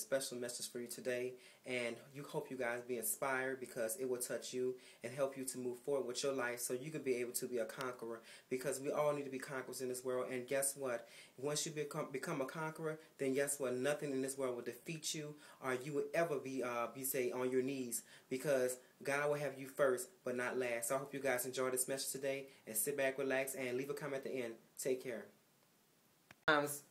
special message for you today, and hope you guys be inspired, because it will touch you and help you to move forward with your life so you can be able to be a conqueror, because we all need to be conquerors in this world. And guess what? Once you become a conqueror, then guess what? Nothing in this world will defeat you, or you would ever be say on your knees, because God will have you first but not last. So I hope you guys enjoyed this message today, and sit back, relax, and leave a comment at the end. Take care. Sometimes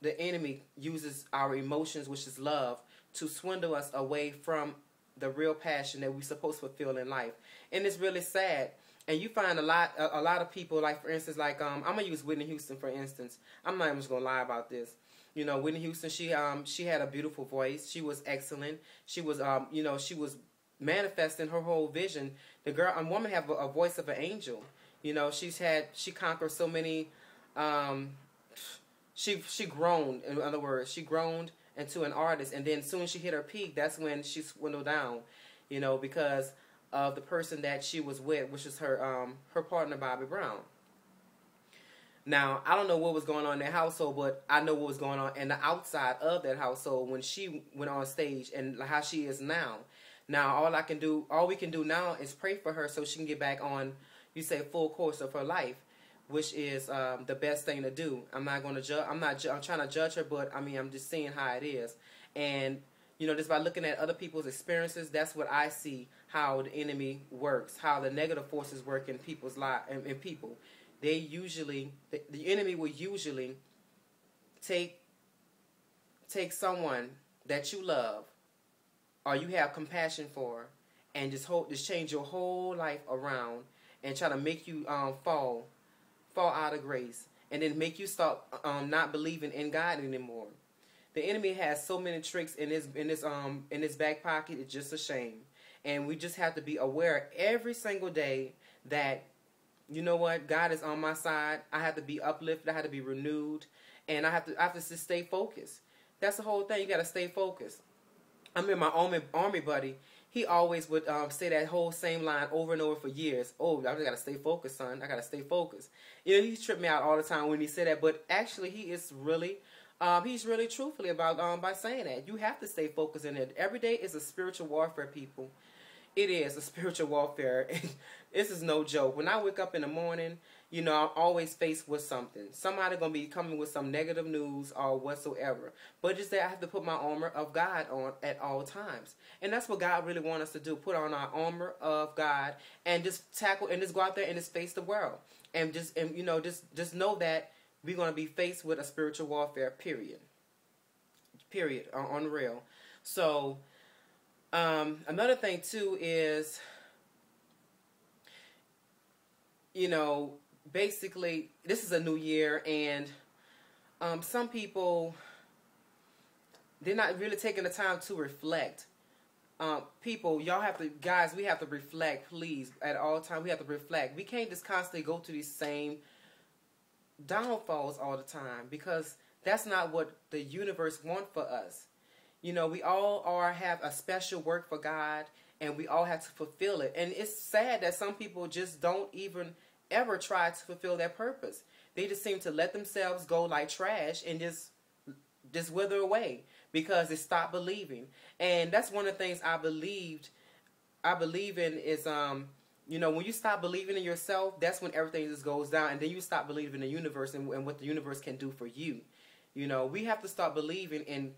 the enemy uses our emotions, which is love, to swindle us away from the real passion that we're supposed to fulfill in life. And it's really sad. And you find a lot of people, like, for instance, like, I'm going to use Whitney Houston, for instance. I'm not even just going to lie about this. You know, Whitney Houston, she had a beautiful voice. She was excellent. She was, she was manifesting her whole vision. A woman have a voice of an angel. You know, she conquered so many, she groaned, in other words, she groaned into an artist, and then as soon as she hit her peak, that's when she swindled down, you know, because of the person that she was with, which is her partner, Bobby Brown. Now, I don't know what was going on in that household, but I know what was going on in the outside of that household when she went on stage, and how she is now. Now, all we can do now is pray for her so she can get back on, you say, full course of her life, which is the best thing to do. I'm not going to judge. I'm trying to judge her, but I mean, I'm just seeing how it is. And you know, just by looking at other people's experiences, that's what I see, how the enemy works, how the negative forces work in people's lives and people. They usually, the enemy will usually take someone that you love or you have compassion for, and just change your whole life around and try to make you fall out of grace, and then make you start not believing in God anymore. The enemy has so many tricks in his back pocket. It's just a shame, and we just have to be aware every single day that, you know what, God is on my side. I have to be uplifted. I have to be renewed, and I have to just stay focused. That's the whole thing. You got to stay focused. I mean, my army buddy, he always would say that whole same line over and over for years. Oh, I just got to stay focused, son. I got to stay focused. You know, he tripped me out all the time when he said that, but actually he is really, he's really truthfully about by saying that. You have to stay focused in it. Every day is a spiritual warfare, people. It is a spiritual warfare. This is no joke. When I wake up in the morning, you know, I'm always faced with something. Somebody going to be coming with some negative news or whatsoever. But just that I have to put my armor of God on at all times. And that's what God really wants us to do. Put on our armor of God and just tackle and just go out there and just face the world. And just know that we're going to be faced with a spiritual warfare, period. Period. On the real. So, another thing too is, you know, basically this is a new year, and some people, they're not really taking the time to reflect. People, y'all have to, guys, we have to reflect, please, at all times. We have to reflect. We can't just constantly go through these same downfalls all the time, because that's not what the universe wants for us. You know, we all have a special work for God, and we all have to fulfill it. And it's sad that some people just don't even ever try to fulfill their purpose. They just seem to let themselves go like trash and just wither away because they stop believing. And that's one of the things I believe in is, you know, when you stop believing in yourself, that's when everything just goes down, and then you stop believing in the universe and what the universe can do for you. You know, we have to start believing in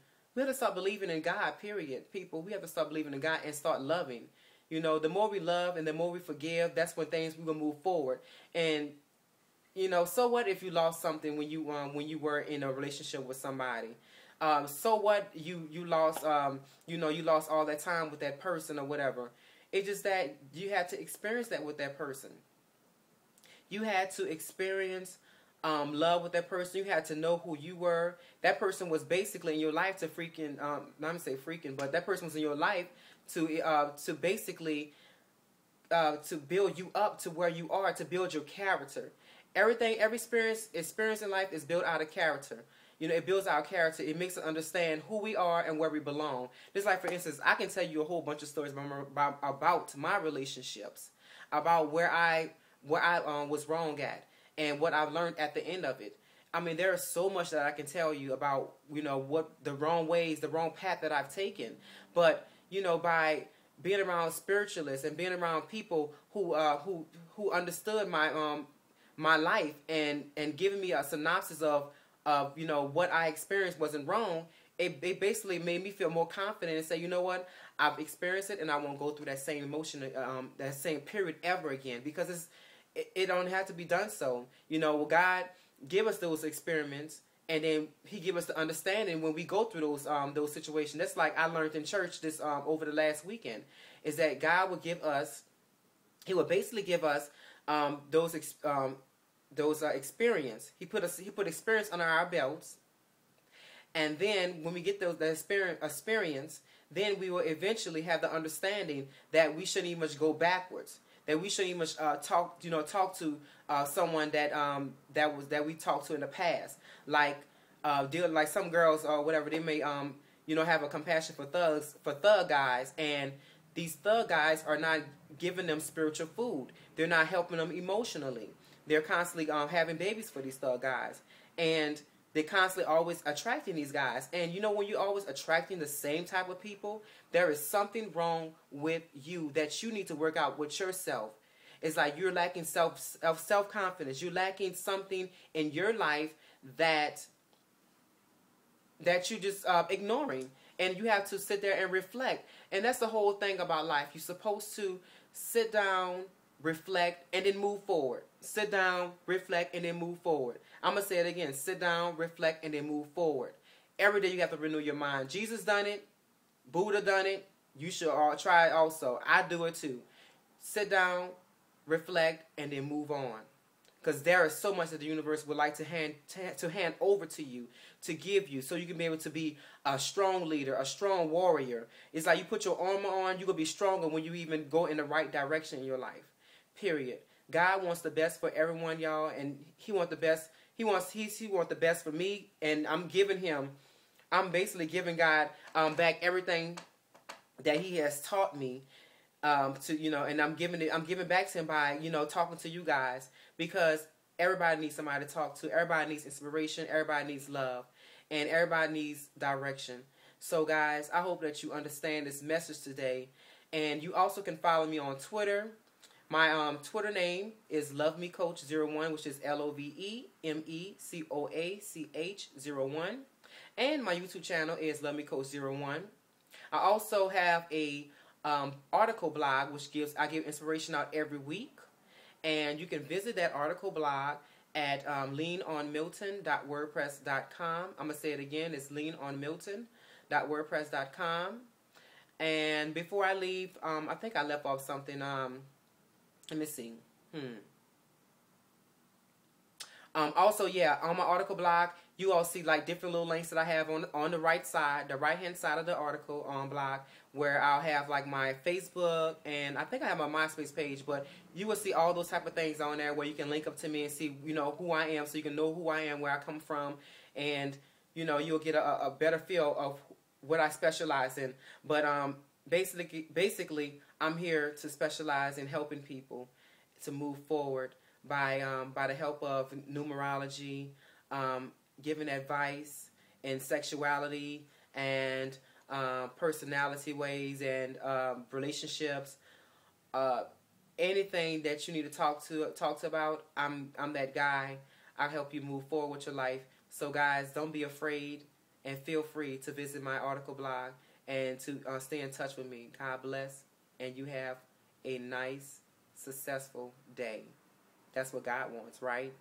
God, period. People, we have to start believing in God and start loving. You know, the more we love and the more we forgive, that's when we're gonna move forward. And you know, so what if you lost something when you were in a relationship with somebody? So what you lost you lost all that time with that person or whatever. It's just that you had to experience that with that person. You had to experience love with that person. You had to know who you were. That person was basically in your life to freaking, not gonna say freaking, but that person was in your life to basically to build you up to where you are, to build your character. Every experience in life is built out of character. You know, it builds our character. It makes us understand who we are and where we belong. Just like, for instance, I can tell you a whole bunch of stories about my relationships, about where I was wrong at, and what I've learned at the end of it. I mean, there is so much that I can tell you about, what the wrong ways, the wrong path that I've taken. But, by being around spiritualists and being around people who understood my life and giving me a synopsis of what I experienced wasn't wrong, it basically made me feel more confident and say, you know what, I've experienced it and I won't go through that same emotion, that same period ever again, because it don't have to be done so. God give us those experiments, and then He give us the understanding when we go through those situations. That's like I learned in church this over the last weekend, is that God would give us, He would basically give us those experience. He put experience under our belts. And then when we get that experience, then we will eventually have the understanding that we shouldn't even go backwards. That we shouldn't even talk to someone that we talked to in the past. Like some girls or whatever, they may have a compassion for thug guys, and these thug guys are not giving them spiritual food. They're not helping them emotionally. They're constantly having babies for these thug guys, and they're constantly always attracting these guys. And when you're always attracting the same type of people, there is something wrong with you that you need to work out with yourself. It's like you're lacking self-confidence. You're lacking something in your life that you just ignoring. And you have to sit there and reflect. And that's the whole thing about life. You're supposed to sit down, reflect, and then move forward. Sit down, reflect, and then move forward. I'm going to say it again. Sit down, reflect, and then move forward. Every day you have to renew your mind. Jesus done it. Buddha done it. You should all try it also. I do it too. Sit down, reflect, and then move on. Because there is so much that the universe would like to hand over to you, to give you, so you can be able to be a strong leader, a strong warrior. It's like you put your armor on, you're going to be stronger when you even go in the right direction in your life. Period. God wants the best for everyone, y'all, and He wants the best. He wants the best for me, and I'm basically giving God back everything that He has taught me and I'm giving back to Him by talking to you guys, because everybody needs somebody to talk to. Everybody needs inspiration. Everybody needs love, and everybody needs direction. So, guys, I hope that you understand this message today, and you also can follow me on Twitter. My Twitter name is LovemeCoach01, which is LovemeCoach01, and my YouTube channel is LovemeCoach01. I also have a article blog, which I give inspiration out every week, and you can visit that article blog at leanonmilton.wordpress.com. I'm gonna say it again. It's leanonmilton.wordpress.com. And before I leave, I think I left off something. Let me see. Also, yeah, on my article blog, you all see like different little links that I have on the right side, the right-hand side of the article blog, where I'll have like my Facebook, and I think I have my MySpace page, but you will see all those type of things on there where you can link up to me and see, who I am, so you can know who I am, where I come from, and, you'll get a better feel of what I specialize in. But basically, I'm here to specialize in helping people to move forward by the help of numerology, giving advice in sexuality and personality ways and relationships. Anything that you need to talk to about, I'm that guy. I'll help you move forward with your life. So guys, don't be afraid, and feel free to visit my article blog and to stay in touch with me. God bless, and you have a nice, successful day. That's what God wants, right?